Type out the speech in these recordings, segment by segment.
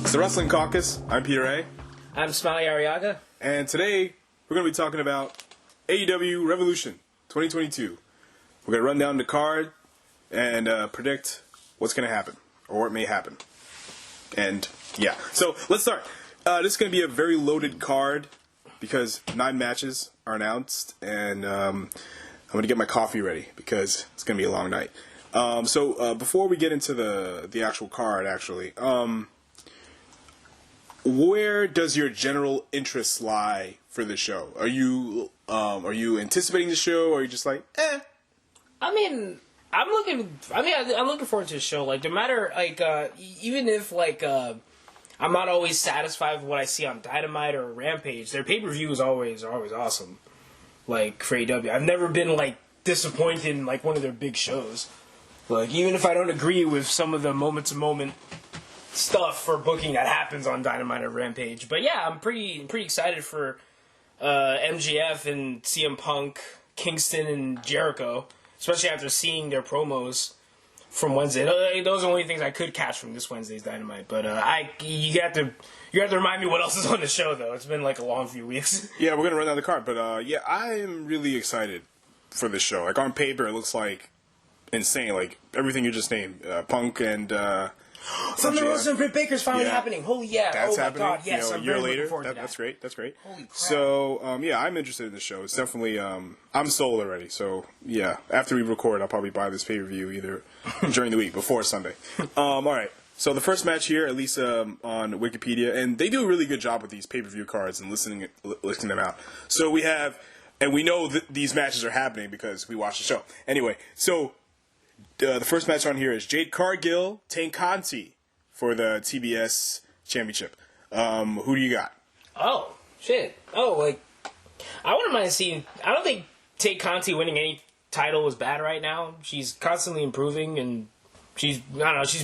It's the Wrestling Caucus. I'm Peter A. I'm smileyarriaga. And today, we're going to be talking about AEW Revolution 2022. We're going to run down the card and predict what's going to happen, or what may happen. And, yeah. So, let's start. This is going to be a very loaded card, because 9 matches are announced, and I'm going to get my coffee ready, because it's going to be a long night. So, before we get into the actual card, where does your general interest lie for the show? Are you anticipating the show, or are you just like, eh? I'm looking forward to the show. Like, no matter, even if, I'm not always satisfied with what I see on Dynamite or Rampage, their pay-per-view is always awesome. Like, for AEW. I've never been, disappointed in, one of their big shows. Like, even if I don't agree with some of the moment-to-moment stuff for booking that happens on Dynamite or Rampage. But yeah, I'm pretty excited for MJF and CM Punk, Kingston and Jericho, especially after seeing their promos from Wednesday. Those are the only things I could catch from this Wednesday's Dynamite. But you have to remind me what else is on the show, though. It's been a long few weeks. Yeah, we're gonna run down the card, but yeah, I am really excited for this show. On paper, it looks insane. Everything you just named, Punk and. Thunder Rosa and Britt Baker's finally happening. Holy yeah! That's happening. God, yes, a year later. That's great. That's great. Holy crap. So yeah, I'm interested in the show. It's definitely I'm sold already. So yeah, after we record, I'll probably buy this pay-per-view either during the week before Sunday. All right. So the first match here, at least on Wikipedia, and they do a really good job with these pay-per-view cards and listing them out. So we have, and we know that these matches are happening because we watch the show. Anyway, so. The first match on here is Jade Cargill, Tay Conti for the TBS Championship. Who do you got? Oh, shit. I wouldn't mind seeing... I don't think Tay Conti winning any title is bad right now. She's constantly improving, and she's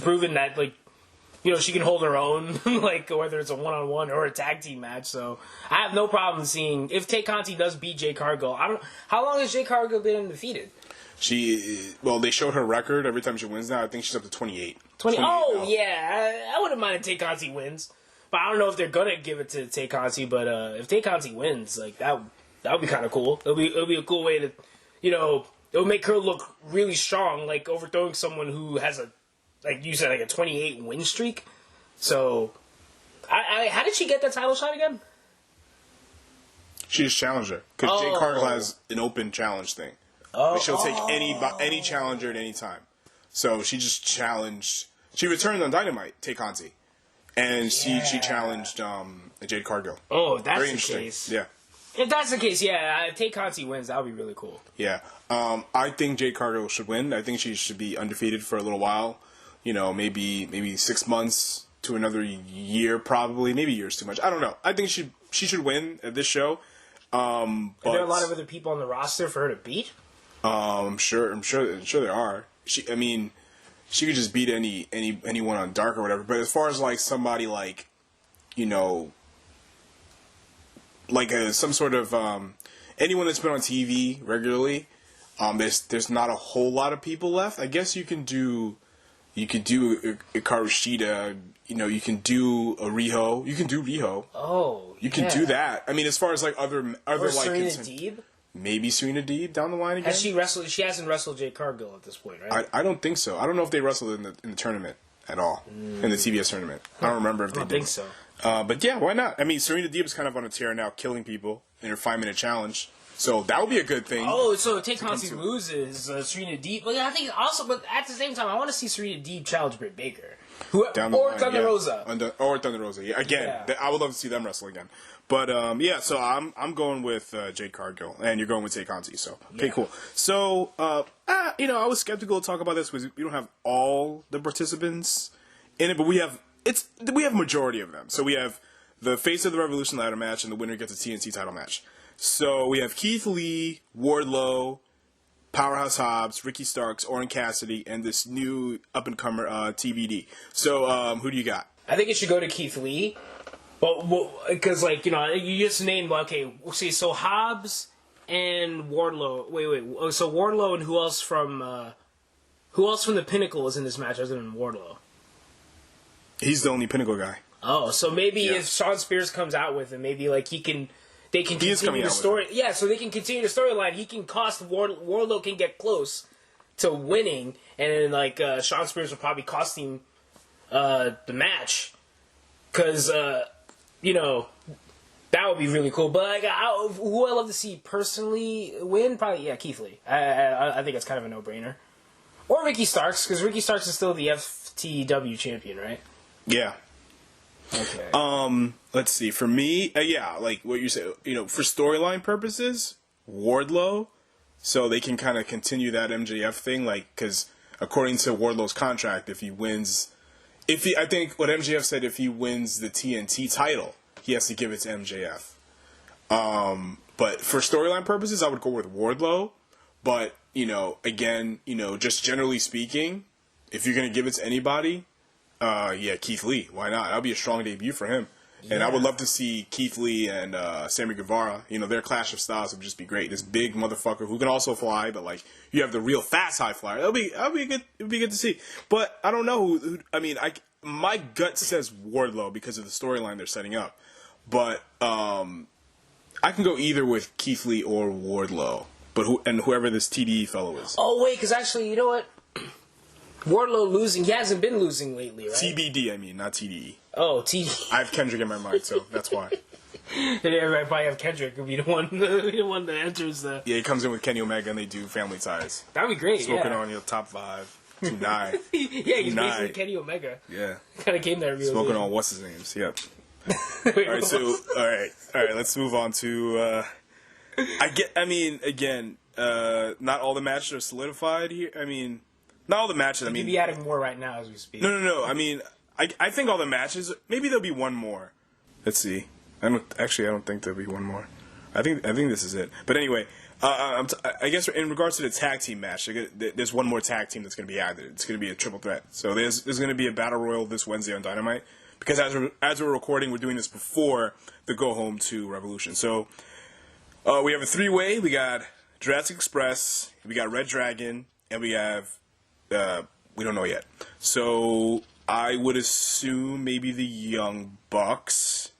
proven that, she can hold her own, whether it's a one-on-one or a tag team match. So I have no problem seeing... If Tay Conti does beat Jade Cargill, how long has Jade Cargill been undefeated? They showed her record every time she wins now. I think she's up to 28. 28 now. Yeah. I wouldn't mind if Tay Conti wins. But I don't know if they're going to give it to Tay Conti. But if Tay Conti wins, that would be kind of cool. It'll be a cool way to, it'll make her look really strong, overthrowing someone who has a 28 win streak. So, how did she get that title shot again? She just challenged her. Because Jade Cargill has an open challenge thing. She'll take any challenger at any time. So she just challenged... She returned on Dynamite, Tay Conti. And she challenged Jade Cargill. Oh, that's the case. Yeah. If that's the case, yeah, if Tay Conti wins, that would be really cool. Yeah. I think Jade Cargill should win. I think she should be undefeated for a little while. Maybe 6 months to another year, probably. Maybe a year's too much. I don't know. I think she should win at this show. Are there a lot of other people on the roster for her to beat? I'm sure there are. She could just beat anyone on Dark or whatever. But as far as somebody some sort of anyone that's been on TV regularly, there's not a whole lot of people left. I guess you can do Hikaru Shida. You can do a Riho. You can do Riho. Oh, you can do that. As far as other or Serena Deeb. Maybe Serena Deeb down the line again. Has she wrestled? She hasn't wrestled Jade Cargill at this point, right? I don't think so. I don't know if they wrestled in the tournament at all, in the TBS tournament. I don't remember if they did. I don't think so. But yeah, why not? Serena Deeb is kind of on a tear now, killing people in her 5-minute challenge. So that would be a good thing. Oh, so Tay Conti loses Serena Deeb. But I think also, but at the same time, I want to see Serena Deeb challenge Britt Baker. Thunder Rosa. Or Thunder Rosa. Yeah. Again, I would love to see them wrestle again. But yeah, so I'm going with Jade Cargill, and you're going with Tay Conti. So okay, cool. So I was skeptical to talk about this because we don't have all the participants in it, but we have a majority of them. So we have the Face of the Revolution ladder match, and the winner gets a TNT title match. So we have Keith Lee, Wardlow, Powerhouse Hobbs, Ricky Starks, Orange Cassidy, and this new up-and-comer TBD. So who do you got? I think it should go to Keith Lee. But because you just named so Hobbs and Wardlow. Wait. So Wardlow and who else from the Pinnacle is in this match other than Wardlow? He's the only Pinnacle guy. Oh, so maybe if Shawn Spears comes out with him, maybe like they can continue the story. Yeah, so they can continue the storyline. He can cost Wardlow can get close to winning, and then like Shawn Spears will probably cost him the match, because that would be really cool. But like, who I love to see personally win, probably Keith Lee. I think it's kind of a no-brainer. Or Ricky Starks, because Ricky Starks is still the FTW champion, right? Yeah. Okay. Let's see. For me, like what you said, for storyline purposes, Wardlow, so they can kind of continue that MJF thing, like, because according to Wardlow's contract, I think what MJF said, if he wins the TNT title, he has to give it to MJF. But for storyline purposes, I would go with Wardlow. But, again, just generally speaking, if you're going to give it to anybody, Keith Lee. Why not? That'll be a strong debut for him. Yeah. And I would love to see Keith Lee and Sammy Guevara. Their clash of styles would just be great. This big motherfucker who can also fly, but like you have the real fast high flyer. It'll be good. It'll be good to see. But I don't know who. My gut says Wardlow because of the storyline they're setting up. But I can go either with Keith Lee or Wardlow. But whoever this TDE fellow is. Oh wait, because actually, you know what? Wardlow losing. He hasn't been losing lately, right? TBD, not TDE. Oh, TDE. I have Kendrick in my mind, so that's why. Everybody probably have Kendrick. Could be the one that enters the. Yeah, he comes in with Kenny Omega and they do Family Ties. That'd be great. Smoking on your top 5. Tonight. Yeah, he's basically Kenny Omega. Yeah. Kind of came there. Smoking on what's his names. Yep. All right. Let's move on to. Again, not all the matches are solidified here. Not all the matches. You'd be adding more right now as we speak. No. I think all the matches. Maybe there'll be one more. Let's see. I don't think there'll be one more. I think this is it. But anyway, I guess in regards to the tag team match, there's one more tag team that's going to be added. It's going to be a triple threat. So there's going to be a battle royal this Wednesday on Dynamite. Because as we're recording, we're doing this before the go home to Revolution. So we have a 3-way. We got Jurassic Express. We got Red Dragon, and we have. We don't know yet. So I would assume maybe the Young Bucks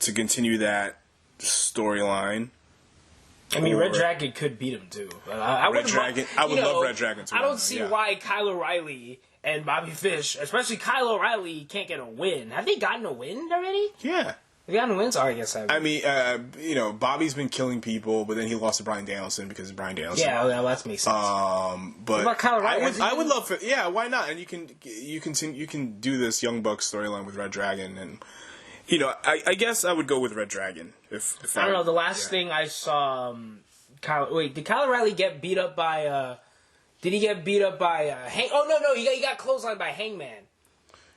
to continue that storyline. Red Dragon could beat him too. I would love Red Dragon to win. I don't see why Kyle O'Reilly and Bobby Fish, especially Kyle O'Reilly, can't get a win. Have they gotten a win already? Yeah. Have they gotten wins? Oh, I guess I have. Bobby's been killing people, but then he lost to Bryan Danielson because of Bryan Danielson. Yeah, well, that makes sense. But what about Kyle O'Reilly? I would love for why not? And you can do this Young Bucks storyline with Red Dragon, and I guess I would go with Red Dragon if I don't know. The last thing I saw, did Kyle O'Reilly get beat up by? Did he get beat up by? Oh no, he got clotheslined by Hangman.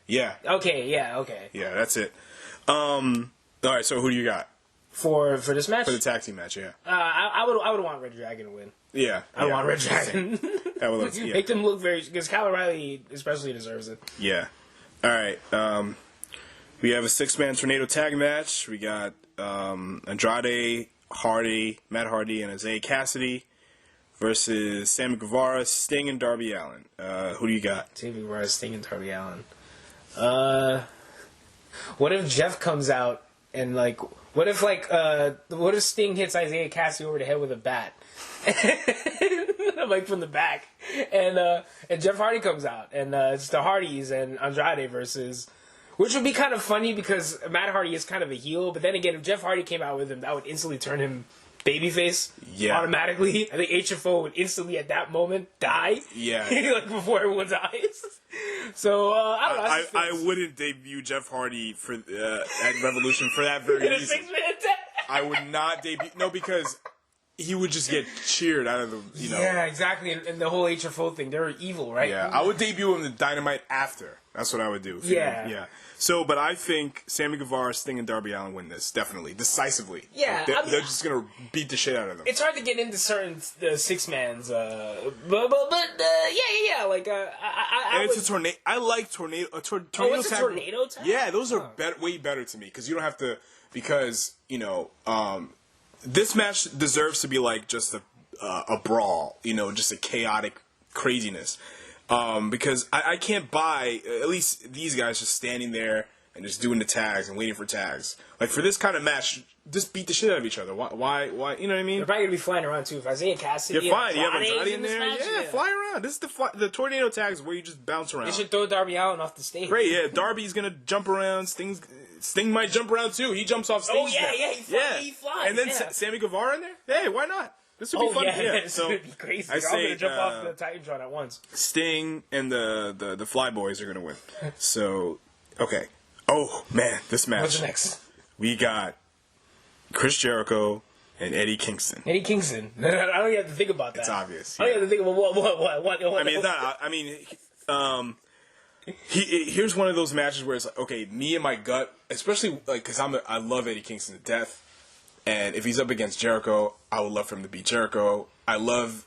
Yeah. Okay. Yeah. Okay. Yeah, that's it. All right, so who do you got for this match? For the tag team match, yeah. I would want Red Dragon to win. Yeah, I want Red Dragon. Make them look very, because Kyle O'Reilly especially deserves it. Yeah. All right. We have a 6-man tornado tag match. We got Andrade, Matt Hardy, and Isaiah Cassidy versus Sammy Guevara, Sting, and Darby Allin. Who do you got? Sammy Guevara, Sting, and Darby Allin. What if Jeff comes out and what if Sting hits Isaiah Cassidy over the head with a bat, from the back, and Jeff Hardy comes out, and it's the Hardys and Andrade versus, which would be kind of funny because Matt Hardy is kind of a heel, but then again, if Jeff Hardy came out with him, that would instantly turn him babyface. Yeah. Automatically. I think HFO would instantly at that moment die. Yeah. Before everyone dies. So, I don't know. I wouldn't debut Jeff Hardy for at Revolution for that very reason. I would not debut. No, because he would just get cheered out of the, Yeah, exactly. And the whole HFO thing, they're evil, right? Yeah, I would debut him in Dynamite after. That's what I would do. Yeah. So, but I think Sammy Guevara, Sting, and Darby Allin win this, definitely, decisively. Yeah. They're just going to beat the shit out of them. It's hard to get into certain 6-mans, but it's a tornado. I like tornado. Tornado it's a tornado tag? Yeah, those are way better to me, because you don't have to, this match deserves to be just a brawl, just a chaotic craziness. Because I can't buy, at least these guys just standing there and just doing the tags and waiting for tags. Like, for this kind of match, just beat the shit out of each other. Why? You know what I mean? They're probably gonna be flying around too. If Isaiah Cassidy, you're fine. You have Andrade Andrade in there. match, Yeah, fly around. This is the tornado tags where you just bounce around. They should throw Darby Allin off the stage. Great, yeah. Darby's gonna jump around. Sting might jump around too. He jumps off stage. Oh yeah, he flies. And then Sammy Guevara in there. Hey, why not? This would be fun. Yeah, this would be crazy. I'm gonna jump off the Titantron at once. Sting and the Fly Boys are gonna win. So, okay. Oh man, this match. What's next? We got Chris Jericho and Eddie Kingston. Eddie Kingston. I don't even have to think about that. It's obvious. I don't even have to think about what. I mean, it's not. I mean, here's one of those matches where it's like, okay, me and my gut, especially like because I love Eddie Kingston to death, and if he's up against Jericho, I would love for him to beat Jericho. I love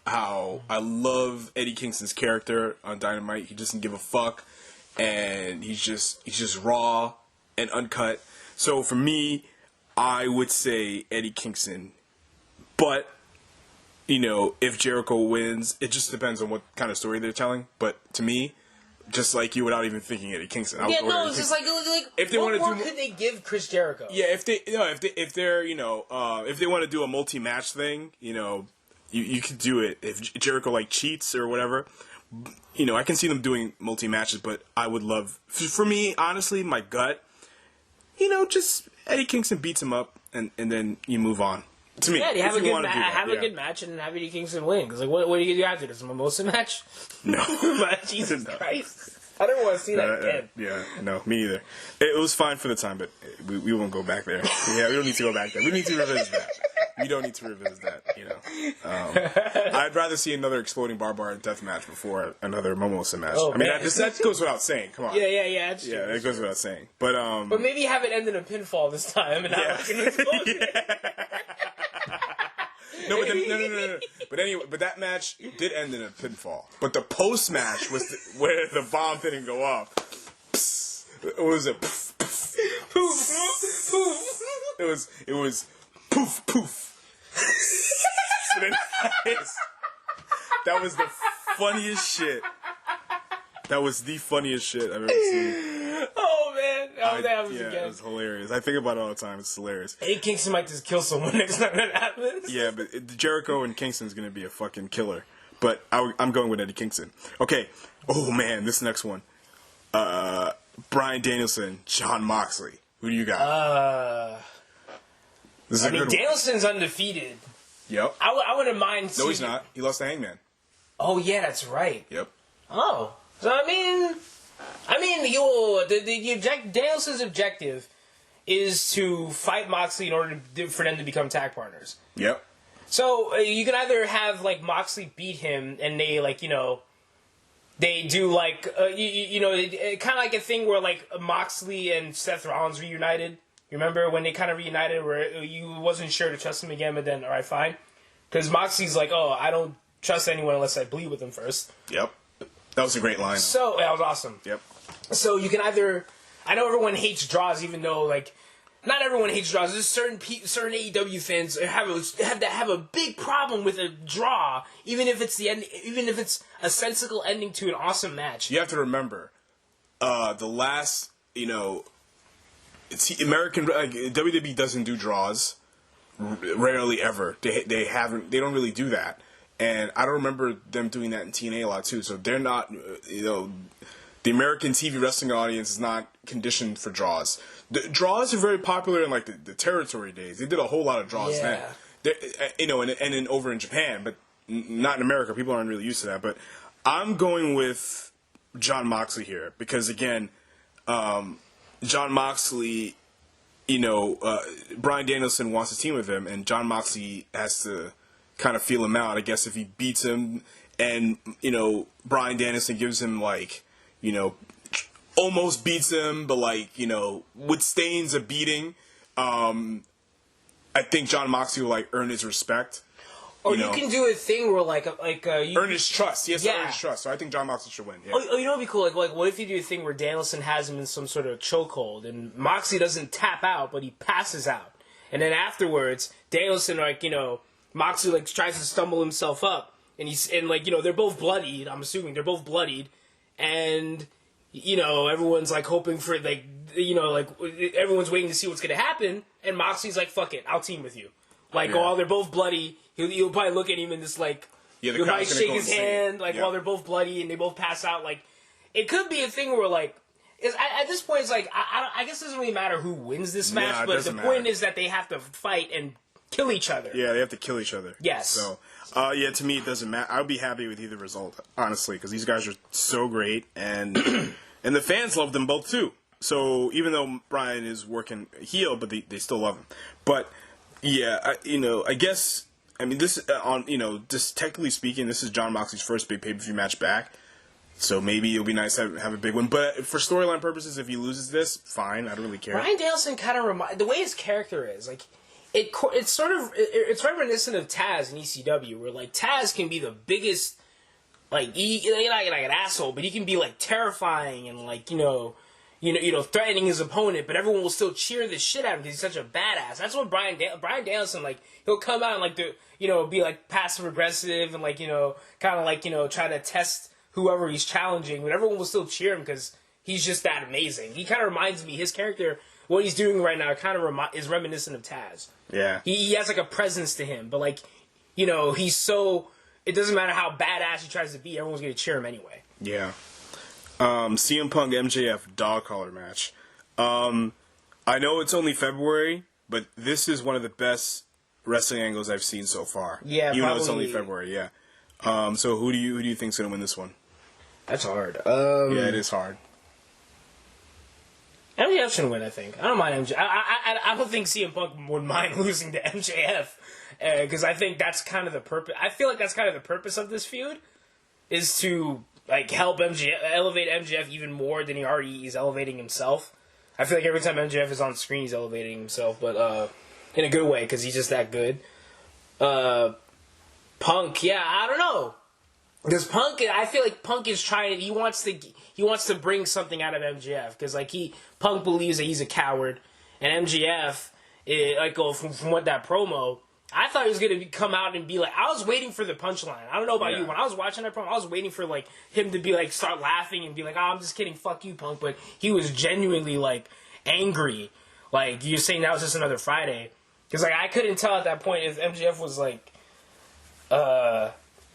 Eddie Kingston's character on Dynamite. He doesn't give a fuck, and he's just raw and uncut. So for me, I would say Eddie Kingston, but you know, if Jericho wins, it just depends on what kind of story they're telling. But to me, just like you, without even thinking Eddie Kingston, it's just like if they what more could they give Chris Jericho? Yeah, if they want to do a multi-match thing, you know, you could do it. If Jericho like cheats or whatever, you know, I can see them doing multi-matches. But I would love, for me, honestly, my gut, you know, just Eddie Kingston beats him up, and then you move on. To me, you have a good match and have Eddie Kingston win. Because like, what are you gonna do after this? A mimosa match? No, Jesus Christ! I don't want to see that again. Yeah, no, me either. It was fine for the time, but we won't go back there. Yeah, we don't need to go back there. We need to revisit that. We don't need to revisit that. You know, I'd rather see another exploding barbed wire death match before another mimosa match. Oh, I mean, that goes without saying. Come on. Yeah. It goes without saying. But maybe have it end in a pinfall this time and not like an explosion. No. But anyway, that match did end in a pinfall. But the post match was where the bomb didn't go off. What was it? It was poof poof. That was the funniest shit. That was the funniest shit I've ever seen. Oh man, that was it was hilarious. I think about it all the time. It's hilarious. Eddie Kingston might just kill someone next time that happens. Yeah, but Jericho and Kingston's gonna be a fucking killer. But I'm going with Eddie Kingston. Okay. Oh man, this next one. Bryan Danielson, Jon Moxley. Who do you got? Danielson's undefeated. Yep. I wouldn't mind. No, he's not. He lost to Hangman. Oh yeah, that's right. Yep. Oh, so Danielson's objective is to fight Moxley in order for them to become tag partners. Yep. So you can either have like Moxley beat him, and they they do like kind of like a thing where like Moxley and Seth Rollins reunited. You remember when they kind of reunited where you wasn't sure to trust him again, but then all right, fine, because Moxley's like, oh, I don't trust anyone unless I bleed with them first. Yep. That was a great line. So that was awesome. Yep. So you can either, I know everyone hates draws, even though like not everyone hates draws. There's certain AEW fans have a big problem with a draw, even if it's a sensible ending to an awesome match. You have to remember, the last American WWE doesn't do draws, rarely ever. They don't really do that. And I don't remember them doing that in TNA a lot too. So they're not, the American TV wrestling audience is not conditioned for draws. The draws are very popular in like the territory days. They did a whole lot of draws then. And over in Japan, but not in America. People aren't really used to that. But I'm going with Jon Moxley here because again, Jon Moxley, Bryan Danielson wants to team with him, and Jon Moxley has to kind of feel him out. I guess if he beats him and, Bryan Danielson gives him almost beats him, but withstands a beating, I think Jon Moxley will earn his respect. Or you can do a thing where earn his trust. He has to earn his trust. So I think Jon Moxley should win. Yeah. Oh, you know what'd be cool? Like what if you do a thing where Danielson has him in some sort of chokehold and Moxley doesn't tap out, but he passes out, and then afterwards Danielson Moxley tries to stumble himself up, and they're both bloodied. I'm assuming they're both bloodied, and everyone's like hoping for like everyone's waiting to see what's gonna happen, and Moxley's like, "Fuck it, I'll team with you." Like, while they're both bloody, he'll probably look at him and just like, he'll probably shake his hand, like while they're both bloody and they both pass out. Like, it could be a thing where like, at this point, it's like I guess it doesn't really matter who wins this match, but the point is that they have to fight and kill each other. Yeah, they have to kill each other. Yes. So, to me, it doesn't matter. I would be happy with either result, honestly, because these guys are so great, and and the fans love them both too. So even though Brian is working heel, but they still love him. But yeah, I guess this just technically speaking, this is Jon Moxley's first big pay-per-view match back. So maybe it'll be nice to have a big one. But for storyline purposes, if he loses this, fine. I don't really care. Bryan Danielson kind of the way his character is, like, it's sort of reminiscent of Taz in ECW, where like Taz can be the biggest, like he's not like an asshole, but he can be like terrifying and like threatening his opponent, but everyone will still cheer the shit out of him because he's such a badass. That's what Bryan Danielson, like, he'll come out and like be like passive aggressive and like kind of like try to test whoever he's challenging, but everyone will still cheer him because he's just that amazing. He kind of reminds me, his character, what he's doing right now, kind of is reminiscent of Taz. Yeah, he has like a presence to him, but like he's so, it doesn't matter how badass he tries to be, everyone's gonna cheer him anyway. Yeah. CM Punk MJF dog collar match. I know it's only February, but this is one of the best wrestling angles I've seen so far. Yeah, even though it's only February. Yeah. So who do you think's gonna win this one? That's hard. Yeah, it is hard. MJF should win, I think. I don't mind MJF. I don't think CM Punk would mind losing to MJF, because I think that's kind of the purpose. I feel like that's kind of the purpose of this feud, is to like help MJF, elevate MJF even more than he already is elevating himself. I feel like every time MJF is on screen, he's elevating himself, but in a good way, because he's just that good. Punk, yeah, I don't know. Because Punk, I feel like Punk is trying. He wants to bring something out of MJF, because like Punk believes that he's a coward, and MJF, from what that promo, I thought he was gonna come out and be like, I was waiting for the punchline. I don't know about you. When I was watching that promo, I was waiting for like him to be like start laughing and be like, "Oh, I'm just kidding, fuck you, Punk." But he was genuinely like angry. Like, you're saying that was just another Friday, because like I couldn't tell at that point if MJF was like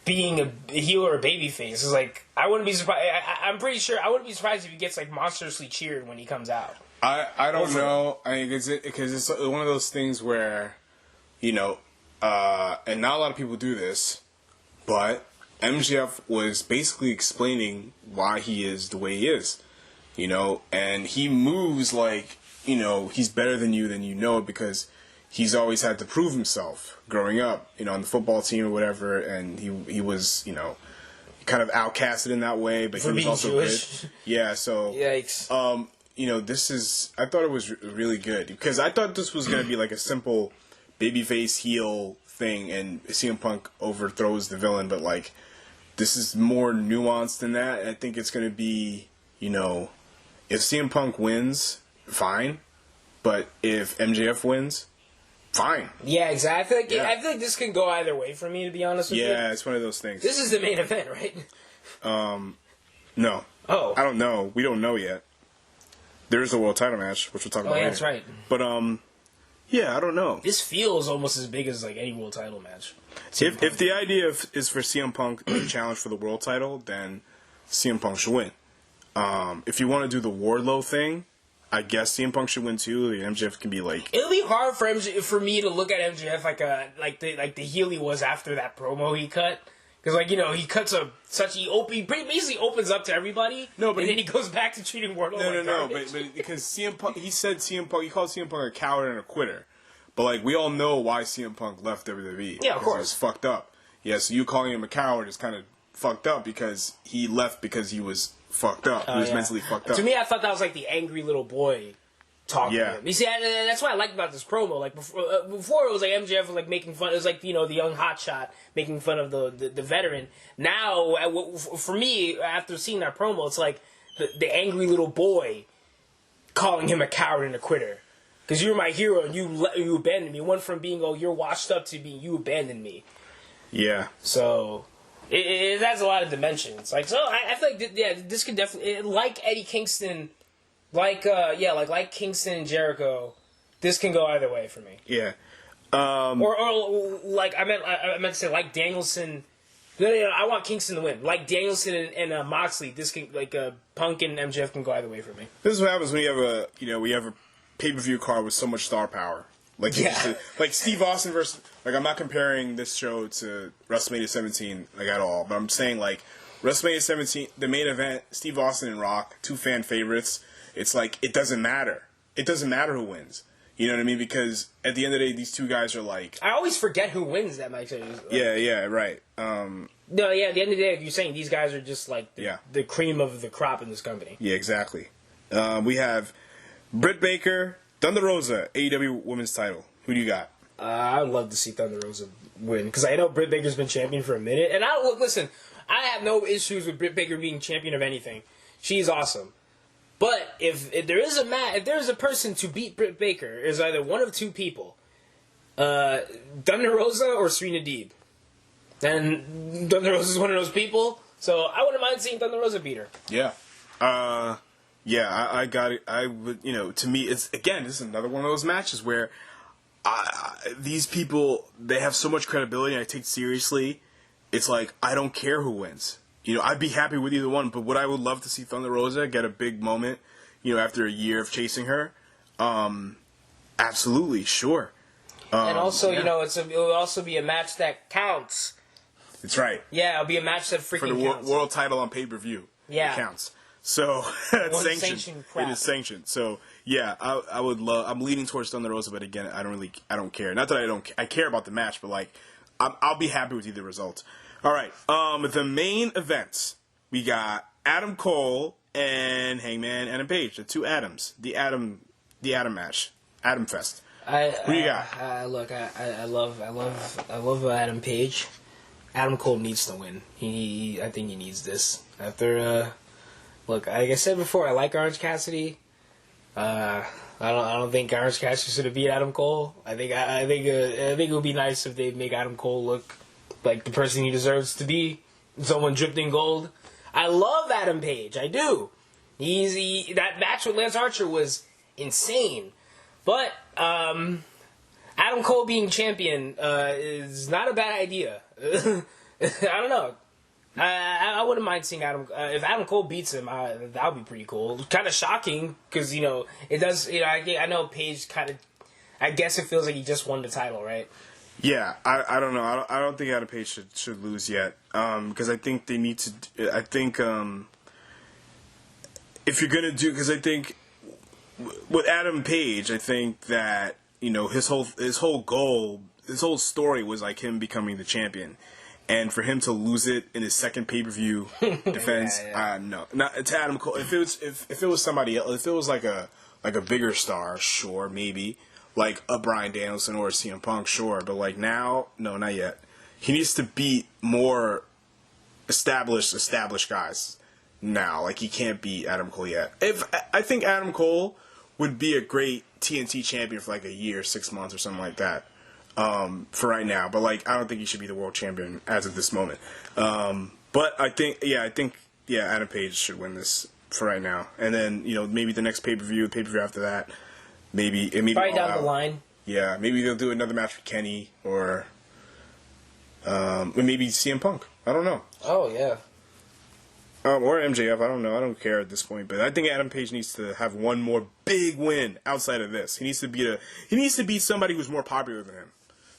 being a heel or a babyface. It's like, I wouldn't be surprised. I'm pretty sure I wouldn't be surprised if he gets like monstrously cheered when he comes out. I don't know. I mean, because it's one of those things where, and not a lot of people do this, but MJF was basically explaining why he is the way he is, and he moves like, he's better than you, because he's always had to prove himself growing up, on the football team or whatever, and he was, kind of outcasted in that way, but he was also Jewish. good. Yeah, so Yikes. this is, I thought it was really good, because I thought this was going to be like a simple babyface heel thing, and CM Punk overthrows the villain, but like, this is more nuanced than that. I think it's going to be, if CM Punk wins, fine, but if MJF wins, fine. Yeah, exactly. I feel like this can go either way for me, to be honest with you. Yeah, it's one of those things. This is the main event, right? No. Oh. I don't know. We don't know yet. There is a world title match, which we'll talk about later. That's right. But, yeah, I don't know. This feels almost as big as like any world title match. If the idea is for CM Punk to challenge for the world title, then CM Punk should win. If you want to do the Wardlow thing, I guess CM Punk should win too. The MJF can be like, it'll be hard for me to look at MJF like the heel he was after that promo he cut, because he cuts he basically opens up to everybody. No, but then he goes back to treating Wardlow. No, but because CM Punk, he called CM Punk a coward and a quitter, but like, we all know why CM Punk left WWE. Yeah, of course, he was fucked up. Yeah, so you calling him a coward is kind of fucked up, because he left because he was fucked up. He was mentally fucked up. To me, I thought that was like the angry little boy talking to him. You see, that's what I liked about this promo. Like, before it was like MJF was like making fun. It was like, the young hotshot making fun of the veteran. Now, for me, after seeing that promo, it's like the angry little boy calling him a coward and a quitter. Because you're my hero and you abandoned me. Went from being, oh, you're washed up, to being, you abandoned me. Yeah. So, It has a lot of dimensions. Like, so I feel like this could definitely, like Eddie Kingston, like Kingston and Jericho, this can go either way for me. Yeah. Or like I meant to say like Danielson. No, I want Kingston to win. Like Danielson and Moxley, this can Punk and MJF can go either way for me. This is what happens when you have a pay-per-view card with so much star power. Like like Steve Austin versus I'm not comparing this show to WrestleMania 17 at all, but I'm saying WrestleMania 17, the main event, Steve Austin and Rock, 2 fan favorites. It's it doesn't matter. It doesn't matter who wins. You know what I mean? Because at the end of the day, these 2 guys are I always forget who wins that match. Yeah, right. No, yeah. At the end of the day, you're saying these guys are just the cream of the crop in this company. Yeah, exactly. We have Britt Baker, Thunder Rosa, AEW Women's Title. Who do you got? I would love to see Thunder Rosa win because I know Britt Baker's been champion for a minute, and listen. I have no issues with Britt Baker being champion of anything. She's awesome. But if there is if there's a person to beat Britt Baker, it's either one of 2 people, Thunder Rosa or Serena Deeb. And Thunder Rosa is one of those people, so I wouldn't mind seeing Thunder Rosa beat her. Yeah. I got it. I would, to me, it's this is another one of those matches where these people, they have so much credibility and I take it seriously. It's I don't care who wins. I'd be happy with either one, but would I would love to see Thunder Rosa get a big moment, after a year of chasing her. Absolutely, sure. And also, it will also be a match that counts. That's right. Yeah, it'll be a match that freaking counts. For the world title on pay-per-view. Yeah. It counts. So, it's sanctioned. It is sanctioned. So, yeah, I would love... I'm leaning towards Thunder Rosa, but again, I don't care. Not that I care about the match, but, I'll be happy with either result. All right, the main events. We got Adam Cole and Hangman Adam Page, the 2 Adams. The Adam match. Adam Fest. Who you got? Look, I love Adam Page. Adam Cole needs to win. I think he needs this. After look, like I said before, I like Orange Cassidy. I don't think Orange Cassidy should have beat Adam Cole. I think it would be nice if they make Adam Cole look like the person he deserves to be, someone dripped in gold. I love Adam Page. I do. That match with Lance Archer was insane. But Adam Cole being champion is not a bad idea. I don't know. I wouldn't mind seeing Adam. If Adam Cole beats him, that would be pretty cool. Kind of shocking because it does. I know Page kind of. I guess it feels like he just won the title, right? Yeah, I don't know. I don't think Adam Page should lose yet. Because I think they need to. I think if you're gonna do, because I think with Adam Page, I think that his whole goal, his whole story was him becoming the champion. And for him to lose it in his second pay-per-view defense, no, not to Adam Cole. If it was somebody else, if it was like a bigger star, sure, maybe like a Bryan Danielson or a CM Punk, sure. But now, no, not yet. He needs to beat more established guys now. He can't beat Adam Cole yet. I think Adam Cole would be a great TNT champion for a year, 6 months, or something like that. For right now, but I don't think he should be the world champion as of this moment. But I think Adam Page should win this for right now, and then maybe the next pay per view after that, maybe right down the line. Yeah, maybe they'll do another match with Kenny or maybe CM Punk. I don't know. Oh yeah. Or MJF. I don't know. I don't care at this point. But I think Adam Page needs to have one more big win outside of this. He needs to beat somebody who's more popular than him.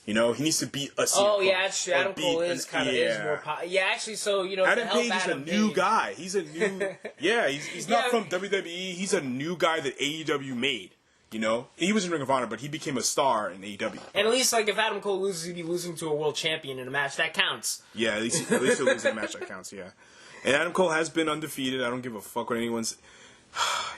He needs to beat a CM Punk. Yeah, that's true. Adam Cole is more popular. Yeah, actually, so, Adam Page is a new guy. He's a new... Yeah, he's not from WWE. He's a new guy that AEW made. He was in Ring of Honor, but he became a star in AEW. And at least, if Adam Cole loses, he'd be losing to a world champion in a match that counts. Yeah, at least he'll lose in a match that counts, yeah. And Adam Cole has been undefeated. I don't give a fuck what anyone's...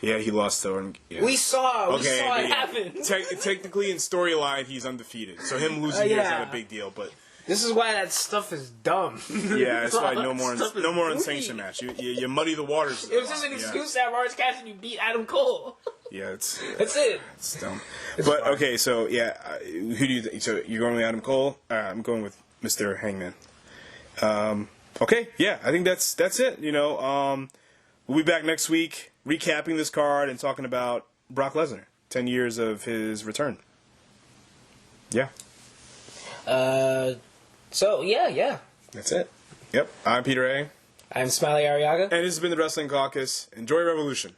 Yeah, he lost though. Yeah. We saw it happen. Technically, in storyline, he's undefeated. So him losing here is not a big deal. But this is why that stuff is dumb. Yeah, that's why no more unsanctioned match. You muddy the waters. It was just an excuse to have Orange Cassidy beat Adam Cole. Yeah, that's it. It's dumb. But okay, so yeah, who do you think? So you're going with Adam Cole? I'm going with Mr. Hangman. Okay, yeah, I think that's it. We'll be back next week recapping this card and talking about Brock Lesnar, 10 years of his return. Yeah. Yeah. That's it. Yep. I'm Peter A. I'm Smiley Ariaga. And this has been the Wrestling Caucus. Enjoy Revolution.